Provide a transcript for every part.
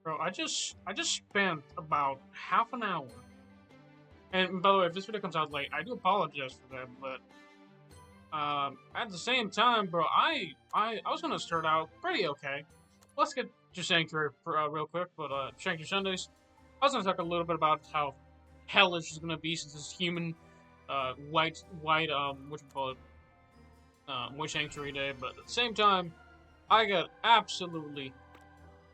Bro, I just spent about half an hour. And by the way, if this video comes out late, I do apologize for that, but at the same time, bro, I was gonna start out pretty okay. Let's get to Sanctuary real quick, but Sanctuary Sundays. I was gonna talk a little bit about how hellish is gonna be since it's human, white, what you call it, white Sanctuary Day. But at the same time, I got absolutely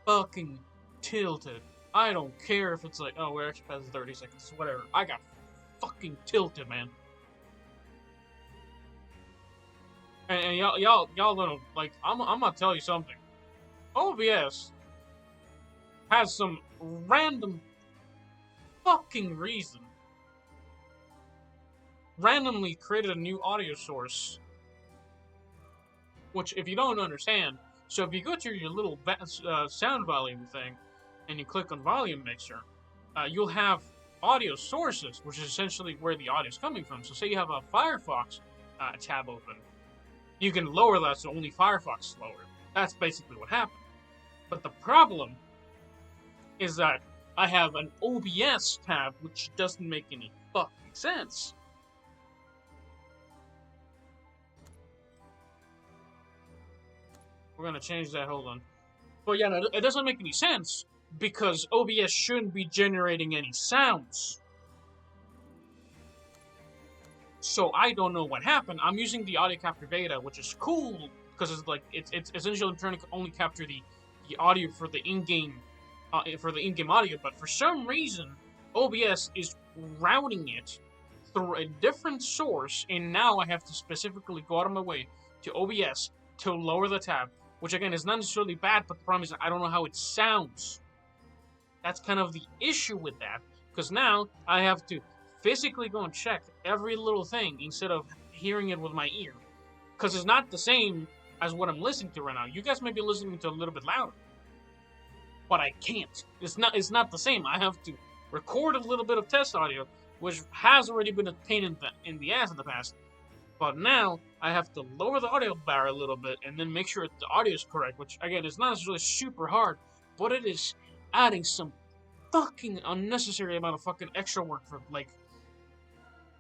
fucking tilted. I don't care if it's like, oh, we're actually past 30 seconds, whatever. I got fucking tilted, man. And y'all little, like, I'm gonna tell you something. OBS has some random fucking reason randomly created a new audio source. Which, if you don't understand, so if you go to your little sound volume thing, and you click on volume mixer, you'll have audio sources, which is essentially where the audio is coming from. So say you have a Firefox tab open, you can lower that so only Firefox is lower. That's basically what happened. But the problem is that I have an OBS tab, which doesn't make any fucking sense. We're gonna change that, hold on. But yeah, no, it doesn't make any sense, because OBS shouldn't be generating any sounds. So I don't know what happened. I'm using the audio capture beta, which is cool, because it's like, it's essentially trying to only capture the audio for the in-game audio, but for some reason, OBS is routing it through a different source, and now I have to specifically go out of my way to OBS to lower the tab, which again is not necessarily bad, but the problem is I don't know how it sounds. That's kind of the issue with that, because now I have to physically go and check every little thing instead of hearing it with my ear, because it's not the same as what I'm listening to right now. You guys may be listening to a little bit louder, but I can't. It's not the same. I have to record a little bit of test audio, which has already been a pain in the ass in the past. But now I have to lower the audio bar a little bit and then make sure the audio is correct, which again is not necessarily super hard, but it is adding some fucking unnecessary amount of fucking extra work for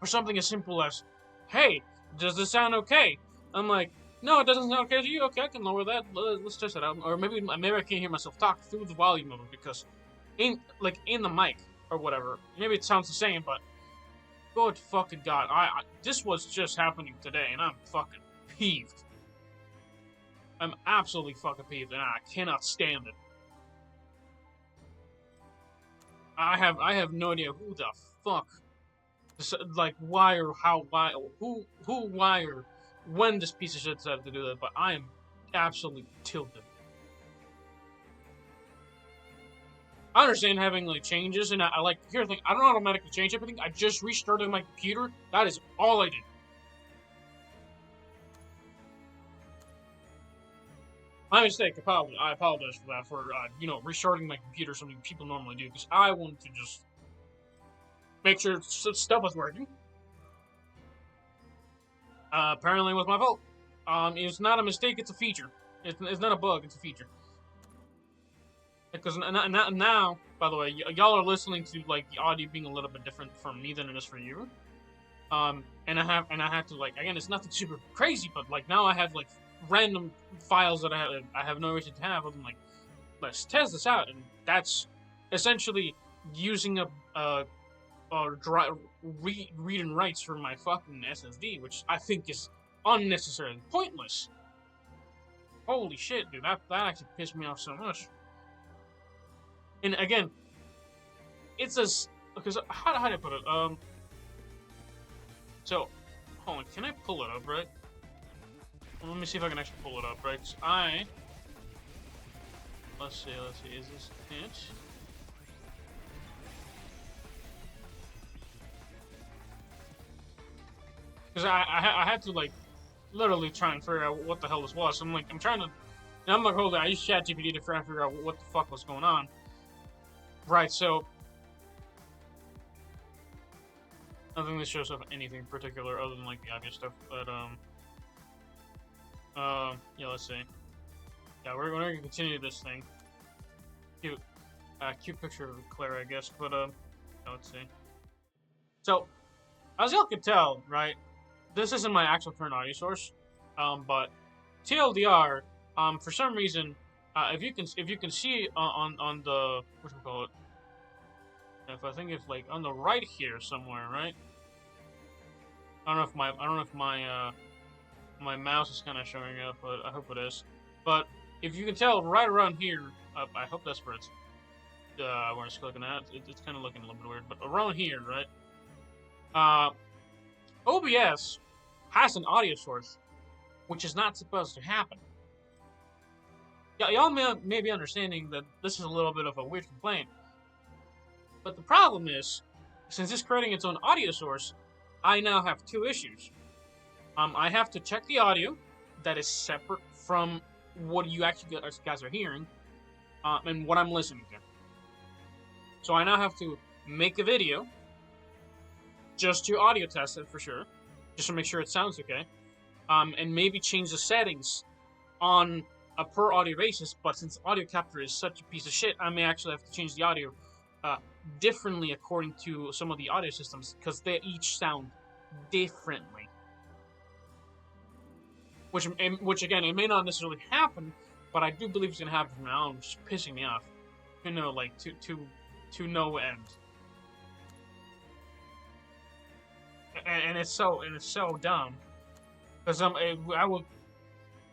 something as simple as, hey, does this sound okay? I'm like, no, it doesn't sound okay to you. Okay, I can lower that. Let's test it out. Or maybe I can't hear myself talk through the volume of it because in the mic or whatever, maybe it sounds the same, but good fucking god, this was just happening today, and I'm fucking peeved. I'm absolutely fucking peeved, and I cannot stand it. I have no idea who the fuck, like, why or how, why, who, why, or when this piece of shit decided to do that, but I am absolutely tilted. I understand having like changes, and I like, here's the thing, I don't automatically change everything. I just restarted my computer. That is all I did. My mistake. I apologize for that, for restarting my computer, something people normally do, because I wanted to just make sure stuff was working. Apparently it was my fault. It's not a mistake, it's a feature. It's not a bug, it's a feature. Because now, by the way, y'all are listening to like the audio being a little bit different from me than it is for you. And I have to, like, again, it's nothing super crazy, but like now I have like random files that I have no reason to have. I'm like, let's test this out, and that's essentially using read and writes from my fucking SSD, which I think is unnecessarily pointless. Holy shit, dude, that actually pissed me off so much. And again, it's because how do I put it? So, hold on, can I pull it up, right? Let me see if I can actually pull it up, right? Let's see, is this it? Because I had to, like, literally try and figure out what the hell this was. So I'm like, hold on, I used ChatGPT to try and figure out what the fuck was going on. Right, so I don't think this shows up anything particular other than like the obvious stuff, but yeah, let's see. Yeah, we're gonna continue this thing. Dude, cute picture of Claire, I guess. But let's see. So, as y'all can tell, right, this isn't my actual current audio source. But TLDR, for some reason, if you can see on the what you call it, if I think it's like on the right here somewhere, right? I don't know if my mouse is kind of showing up, but I hope it is. But if you can tell, right around here, I hope that's where it's where it's looking at. It's kind of looking a little bit weird, but around here, right? OBS has an audio source, which is not supposed to happen. Y'all may be understanding that this is a little bit of a weird complaint, but the problem is, since it's creating its own audio source, I now have two issues. I have to check the audio that is separate from what you actually guys are hearing, and what I'm listening to. So I now have to make a video just to audio test it for sure, just to make sure it sounds okay, and maybe change the settings on a per audio basis. But since audio capture is such a piece of shit, I may actually have to change the audio differently according to some of the audio systems, because they each sound differently. Which again, it may not necessarily happen, but I do believe it's gonna happen from now on, which is pissing me off. You know, like to no end. And it's so dumb, because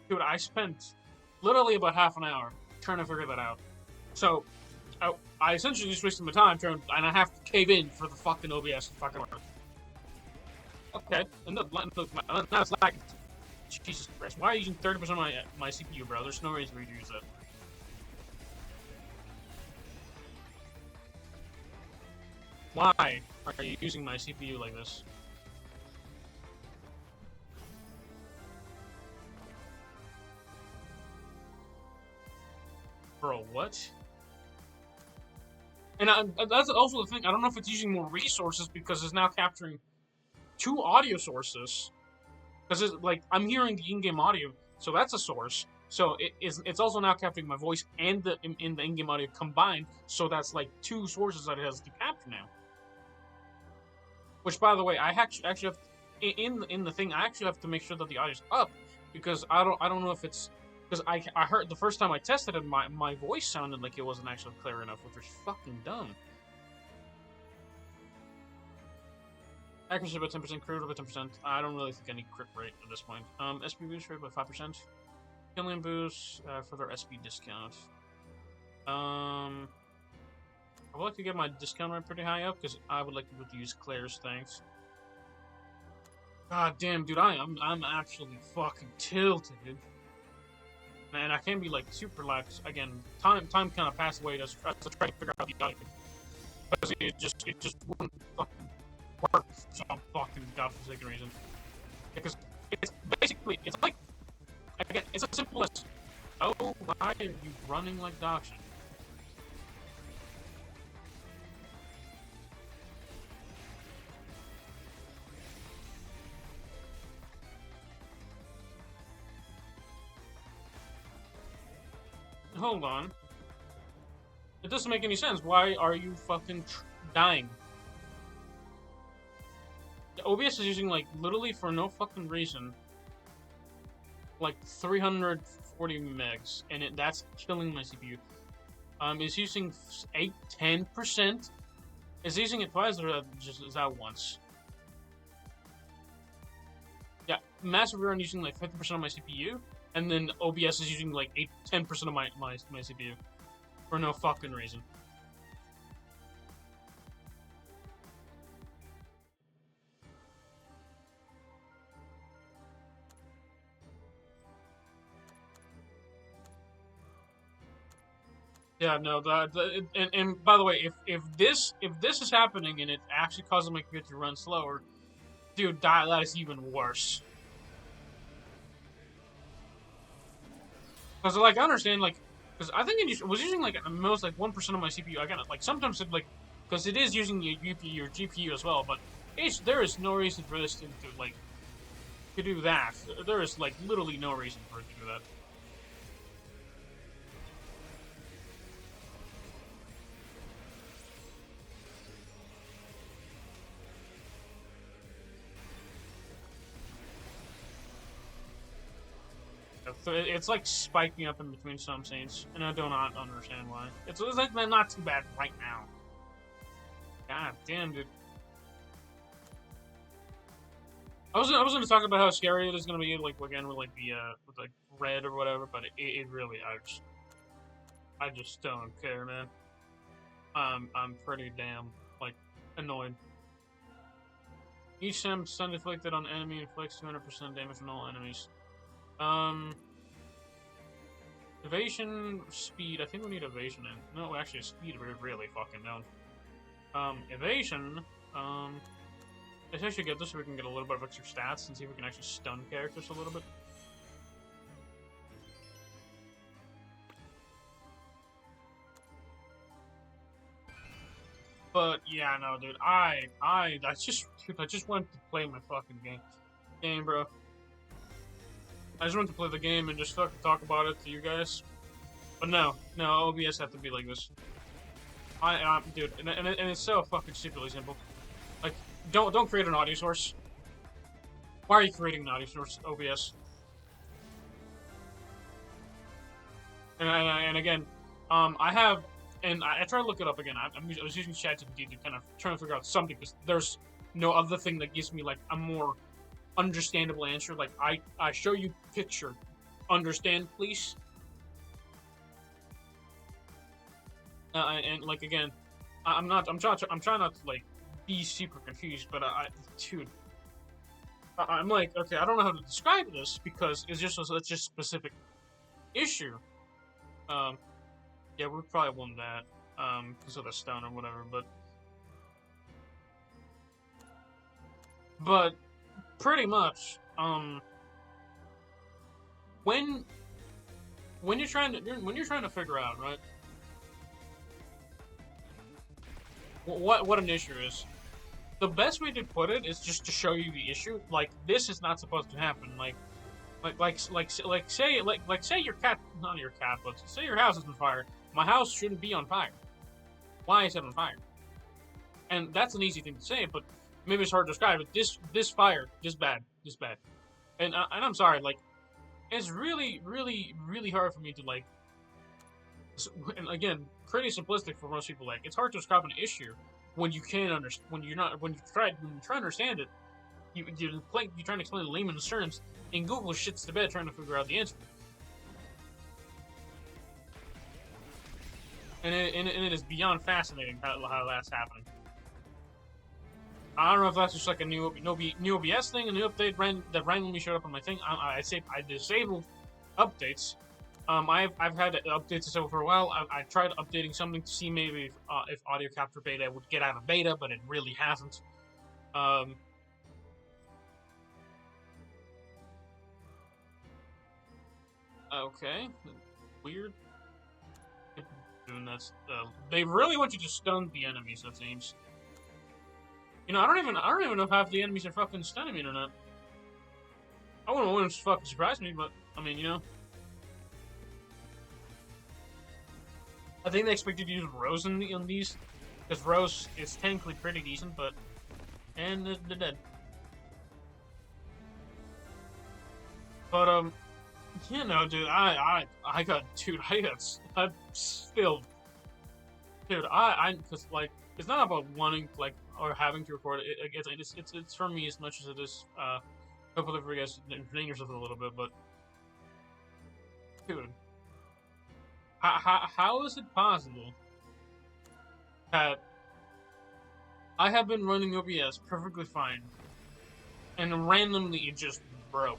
dude, I spent literally about half an hour trying to figure that out. So I essentially just wasted my time and I have to cave in for the fucking OBS to fucking work. Okay, and now it's lagging. Jesus Christ, why are you using 30% of my CPU, bro? There's no reason for you to use that. Why are you using my CPU like this? Bro, what? And that's also the thing. I don't know if it's using more resources because it's now capturing two audio sources. Because it's like I'm hearing the in-game audio, so that's a source. So it's also now capturing my voice and the in-game audio combined. So that's like two sources that it has to capture now. Which, by the way, I actually have to, in the thing, I actually have to make sure that the audio's up, because I don't know if it's because I heard the first time I tested it, my voice sounded like it wasn't actually clear enough, which was fucking dumb. Accuracy about 10%, crit about 10%. I don't really think any crit rate at this point. SP boost rate by 5%. Killing boost for their SP discount. I would like to get my discount rate pretty high up, because I would like to be able to use Claire's things. God damn, dude, I'm actually fucking tilted, dude. And I can't be like super lax. Again, time kind of passed away as I try to figure out the audio, because it just wouldn't fucking work for some fucking godforsaken reason. Because it's basically, it's like, again, it's as simple as, oh, why are you running like dog shit? Hold on. It doesn't make any sense. Why are you fucking dying? The OBS is using, like, literally for no fucking reason, like 340 megs, and that's killing my CPU. It's using 10%. Is using it twice, or is that once? Yeah, massive rerun using like 50% of my CPU, and then OBS is using like 10% of my CPU for no fucking reason. Yeah, no, and by the way, if this is happening and it actually causes my computer to run slower, dude, that is even worse. Because like I understand, like, because I think it was using like at most like 1% of my CPU. I got like sometimes it like, because it is using your GPU as well, but there is no reason for this to like to do that. There is like literally no reason for it to do that. it's like spiking up in between some scenes, and I do not understand why. It's like not too bad right now. God damn, dude. I was gonna talk about how scary it is gonna be, like again with like the with like red or whatever, but it really I just don't care, man. I'm pretty damn like annoyed. Each time stun inflicted on enemy inflicts 200% damage on all enemies. Evasion, speed. I think we need evasion in. No, actually, speed we really fucking don't. Evasion. Let's actually get this so we can get a little bit of extra stats and see if we can actually stun characters a little bit. But yeah, no, dude, I just wanted to play my fucking game, bro. I just wanted to play the game and just fucking talk about it to you guys. But no, OBS have to be like this. Dude, and it's so fucking stupidly simple. Like, don't create an audio source. Why are you creating an audio source, OBS? And again, I have. And I try to look it up again. I was using ChatGPT to kind of try to figure out something because there's no other thing that gives me like a more understandable answer. Like I show you picture, understand please. And like again, I'm trying not to like be super confused, but dude, I'm like okay, I don't know how to describe this because it's just a specific issue. Yeah, we probably won that, because of the stone or whatever, but pretty much, when you're trying to figure out, right, what an issue is, the best way to put it is just to show you the issue, like, this is not supposed to happen, say your cat, not your cat, but say your house is on fire. My house shouldn't be on fire. Why is it on fire? And that's an easy thing to say, but maybe it's hard to describe it. This fire, just bad. And I'm sorry, like, it's really, really, really hard for me to like. And again, pretty simplistic for most people. Like, it's hard to describe an issue when you can't understand. When you try to understand it, you're trying to explain in layman's terms, and Google shits to bed trying to figure out the answer. And it is beyond fascinating how that's happening. I don't know if that's just like a new OBS thing, a new update that randomly showed up on my thing. I disabled updates. I've had updates disabled for a while. I tried updating something to see maybe if Audio Capture Beta would get out of beta, but it really hasn't. Okay, weird. Doing that. They really want you to stun the enemies. It seems. You know, I don't even know if half the enemies are fucking stunning me or not. I wouldn't fucking surprise me, but I mean, you know. I think they expected to use Rose in these, because Rose is technically pretty decent, but and they're dead. But you know, dude, I still, dude, cause like, it's not about wanting, like, or having to record it. It's for me as much as it is, hopefully for you guys entertain yourself a little bit, but, dude, how is it possible that I have been running OBS perfectly fine, and randomly it just broke?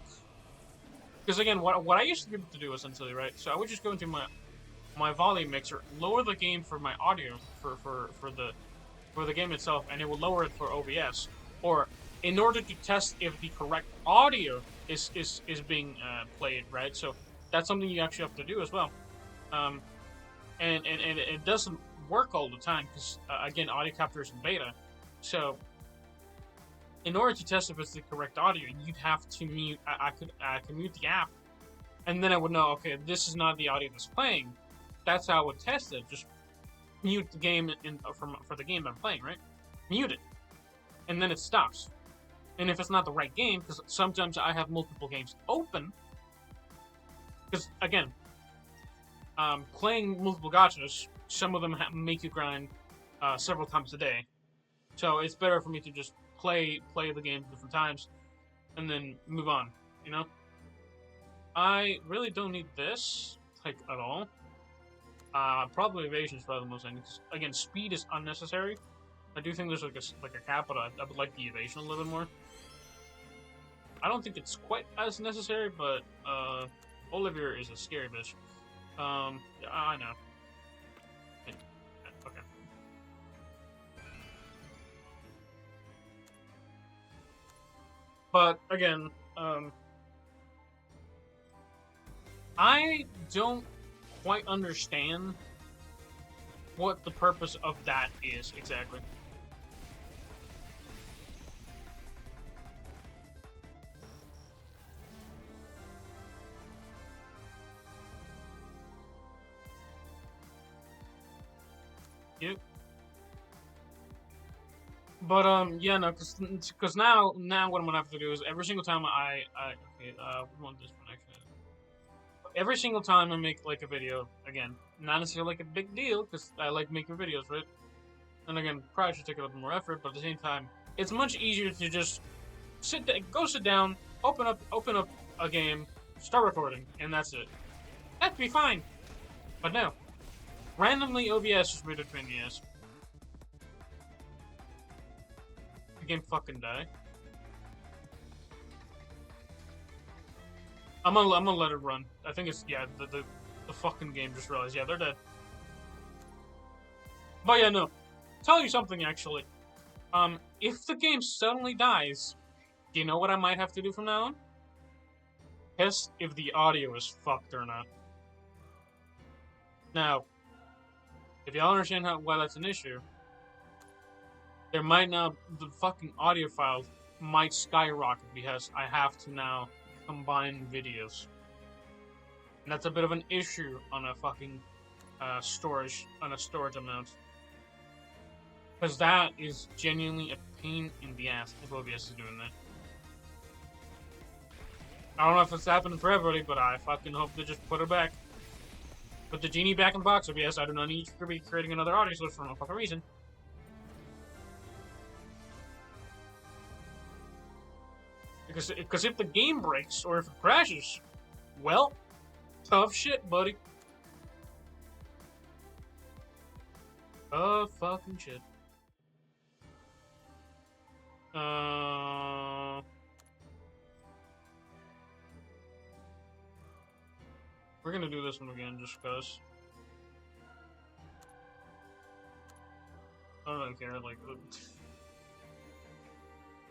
Because again, what I used to be able to do essentially, right? So I would just go into my volume mixer, lower the gain for my audio for the game itself, and it will lower it for OBS. Or in order to test if the correct audio is being played, right? So that's something you actually have to do as well. And it doesn't work all the time because again, audio capture is in beta. So in order to test if it's the correct audio, you'd have to mute. I could mute the app, and then I would know. Okay, this is not the audio that's playing. That's how I would test it. Just mute the game for the game that I'm playing, right? Mute it, and then it stops. And if it's not the right game, because sometimes I have multiple games open, Because again, playing multiple gachas, some of them make you grind several times a day. So it's better for me to just play the game different times and then move on. You know, I really don't need this like at all. Probably evasion is probably the most thing. Again, speed is unnecessary. I do think there's like a cap, but I would like the evasion a little bit more. I don't think it's quite as necessary, but Olivier is a scary bitch. I know. Okay. But again, I don't quite understand what the purpose of that is exactly. Yep. But yeah, no, cause now what I'm gonna have to do is every single time we want this one actually. Every single time I make like a video, again, not necessarily like a big deal, because I like making videos, right? And again, probably should take a little more effort, but at the same time, it's much easier to just go sit down, open up a game, start recording, and that's it. That'd be fine. But no, randomly OBS just made it between the ass. The game fucking die. I'm gonna let it run. I think it's the fucking game just realized they're dead. But yeah, no. Tell you something actually. If the game suddenly dies, do you know what I might have to do from now on? Test if the audio is fucked or not. Now, if y'all understand why that's an issue, there might now the fucking audio files might skyrocket because I have to now combine videos, and that's a bit of an issue on a fucking storage amount, because that is genuinely a pain in the ass if OBS is doing that. I don't know if it's happening for everybody, but I fucking hope they just put it back. Put the genie back in the box, OBS. I do not need to be creating another audio source for no fucking reason. Because if the game breaks or if it crashes, well, tough shit, buddy. Tough fucking shit. We're gonna do this one again just because. I don't really care, like.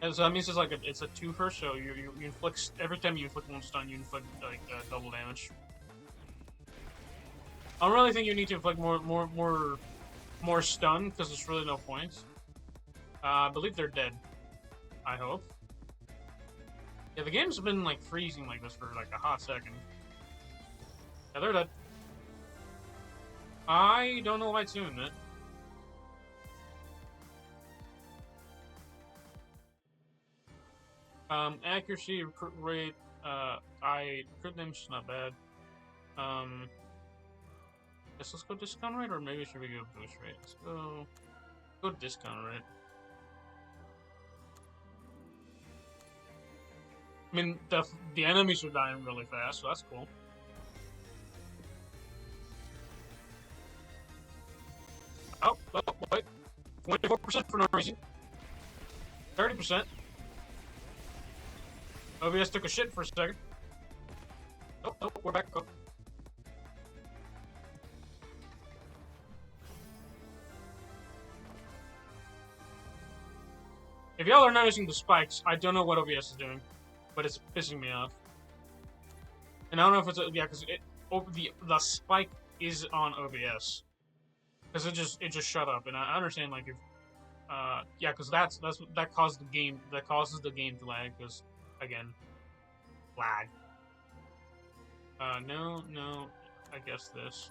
And so that means it's like it's a twofer, so you inflict every time you inflict one stun, you inflict like double damage. I don't really think you need to inflict more stun because there's really no point. I believe they're dead. I hope. Yeah, the game's been like freezing like this for like a hot second. Yeah, they're dead. I don't know why it's doing that. Accuracy, crit rate, crit name's not bad. Guess let's go discount rate, or maybe should we go boost rate? Let's go discount rate. I mean, the enemies are dying really fast, so that's cool. Oh, wait. 24% for no reason. 30%. OBS took a shit for a second. Oh, we're back. Oh. If y'all are noticing the spikes, I don't know what OBS is doing, but it's pissing me off. And I don't know if it's because the spike is on OBS, because it just shut up, and I understand like if because that causes the game to lag, because again, lag. No, I guess this.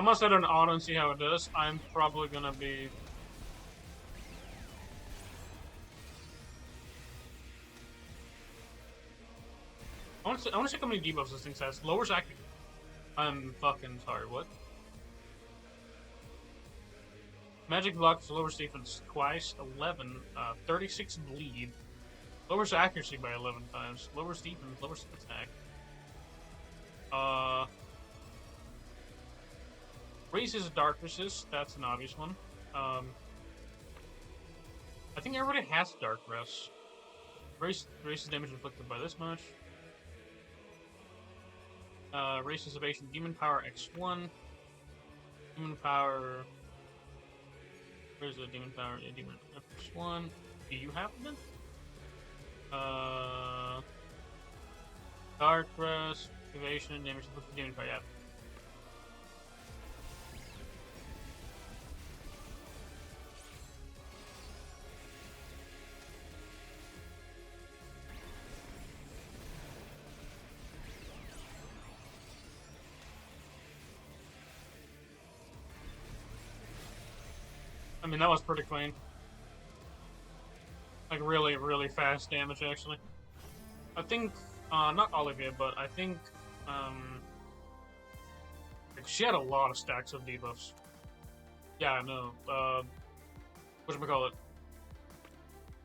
I'm gonna set an auto and see how it does. I'm probably gonna be... I want to check how many debuffs this thing has. Lowers accuracy. I'm fucking sorry, what? Magic blocks lowers defense twice, 11, 36 bleed. Lowers accuracy by 11 times. Lowers defense, lowers attack. Raises dark resist, that's an obvious one. I think everybody has dark rest. Raises damage inflicted by this much. Raises evasion, demon power x1. Demon power. Where's the demon power? Yeah, demon x1. Do you have them? Dark rest, evasion, damage inflicted, demon power. Yeah. I mean, that was pretty clean. Like, really, really fast damage, actually. I think, not Olivia, but I think, like, she had a lot of stacks of debuffs. Yeah, no, whatchamacallit?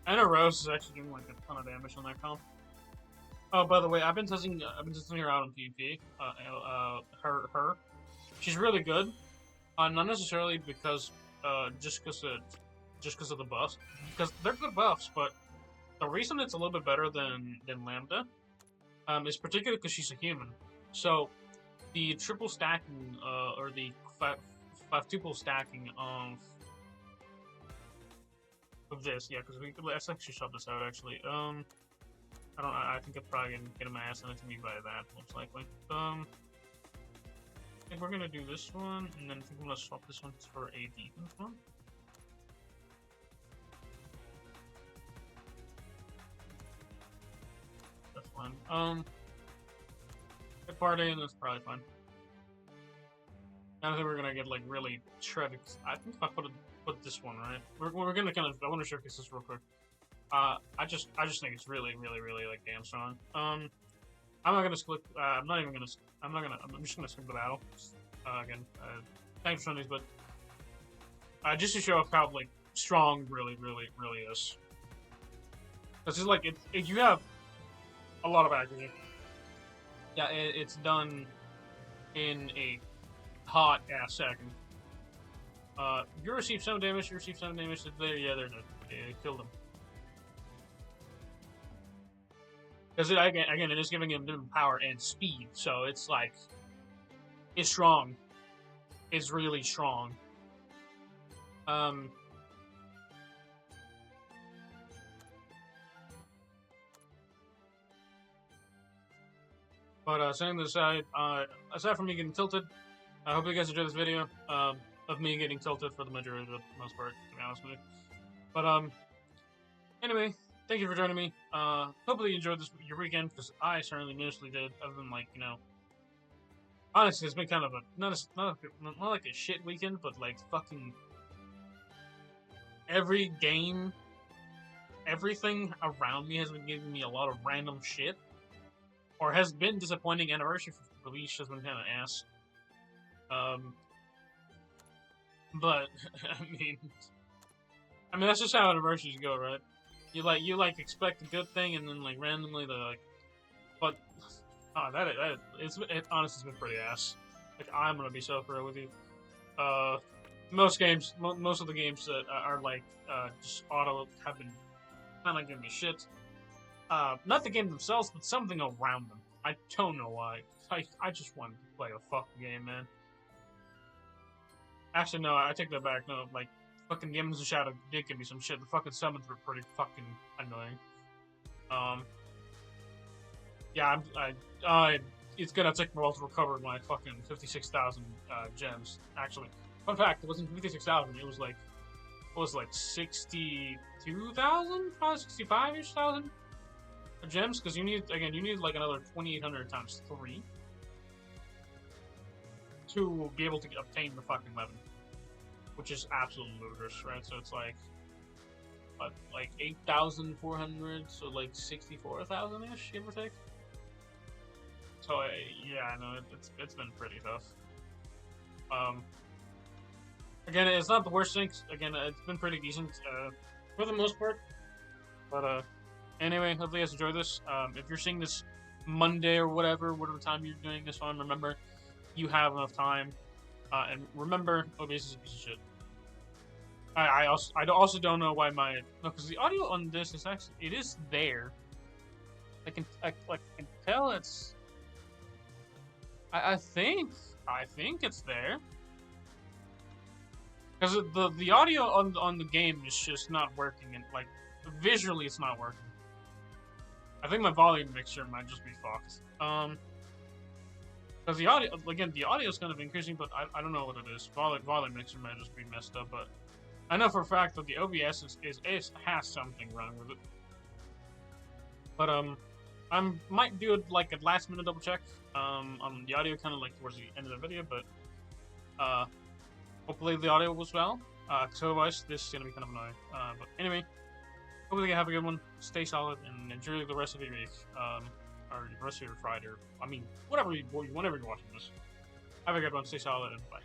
Anna Rose is actually doing, like, a ton of damage on that comp. Oh, by the way, I've been testing her out on PvP, her. She's really good. Not necessarily because, just because of the buffs, because they're good buffs. But the reason it's a little bit better than Lambda, is particularly because she's a human. So the triple stacking, or the quadruple stacking of this, yeah, because let's actually shove this out. Actually, I think I'm probably gonna get my ass handed to me by that, most likely. I think we're gonna do this one, and then I think I'm gonna swap this one for a defense one. That's fine. Get party, and that's probably fine. I don't think we're gonna get like really shredded. I think if I put this one right, we're gonna kind of. I want to showcase this real quick. I just think it's really like damn strong. I'm not gonna skip. I'm just gonna skip the battle. Again, thanks for showing these, but just to show off how like strong really is. Because it's like you have a lot of accuracy. Yeah, it's done in a hot ass second. You receive 7 damage. You receive 7 damage. Yeah, they're dead. It killed them. Because again, it is giving him power and speed, so it's like, it's strong. It's really strong. But setting this aside, aside from me getting tilted, I hope you guys enjoyed this video of me getting tilted for the majority of the most part, to be honest with you. But anyway. Thank you for joining me. Hopefully you enjoyed your weekend, because I certainly mostly did. Other than like, you know, honestly, it's been kind of a not like a shit weekend, but like fucking every game, everything around me has been giving me a lot of random shit, or has been disappointing. Anniversary for release has been kind of ass. But I mean that's just how anniversaries go, right? You expect a good thing, and then like randomly they're like, but it honestly has been pretty ass. Like, I'm gonna be so fair with you. Most of the games that are like just auto have been kind of giving me shit. Not the game themselves, but something around them. I don't know why. I just wanted to play a fucking game, man. Actually, no, I take that back. No, like. Fucking Games of Shadow did give me some shit. The fucking summons were pretty fucking annoying. Yeah, it's gonna take me a while to recover my fucking 56,000 gems. Actually, fun fact, it wasn't 56,000. It was like, what was it, like 62,000, probably 65-ish thousand of gems. Because you need like another 2,800 times 3. to be able to obtain the fucking weapon, which is absolutely ludicrous, right? So it's like, what, like 8,400, so like 64,000 ish, give or take. So yeah, I know it's been pretty tough. Again, it's not the worst thing. Again, it's been pretty decent for the most part. But anyway, hopefully you guys enjoy this. If you're seeing this Monday or whatever time you're doing this on, remember you have enough time. And remember, OBS is a piece of shit. I also don't know why my because the audio on this is actually it is there. I can tell it's. I think it's there. Because the audio on the game is just not working, and like visually it's not working. I think my volume mixer might just be fucked. Because the audio is kind of increasing, but I don't know what it is. Volume mixer might just be messed up, but I know for a fact that the OBS has something wrong with it. But I might do it like a last minute double check on the audio, kind of like towards the end of the video, but hopefully the audio was well, because otherwise this is going to be kind of annoying. But anyway, hopefully you have a good one, stay solid, and enjoy the rest of your week, or the rest of your Friday, or, I mean, whenever you're watching this. Have a good one, stay solid, and bye.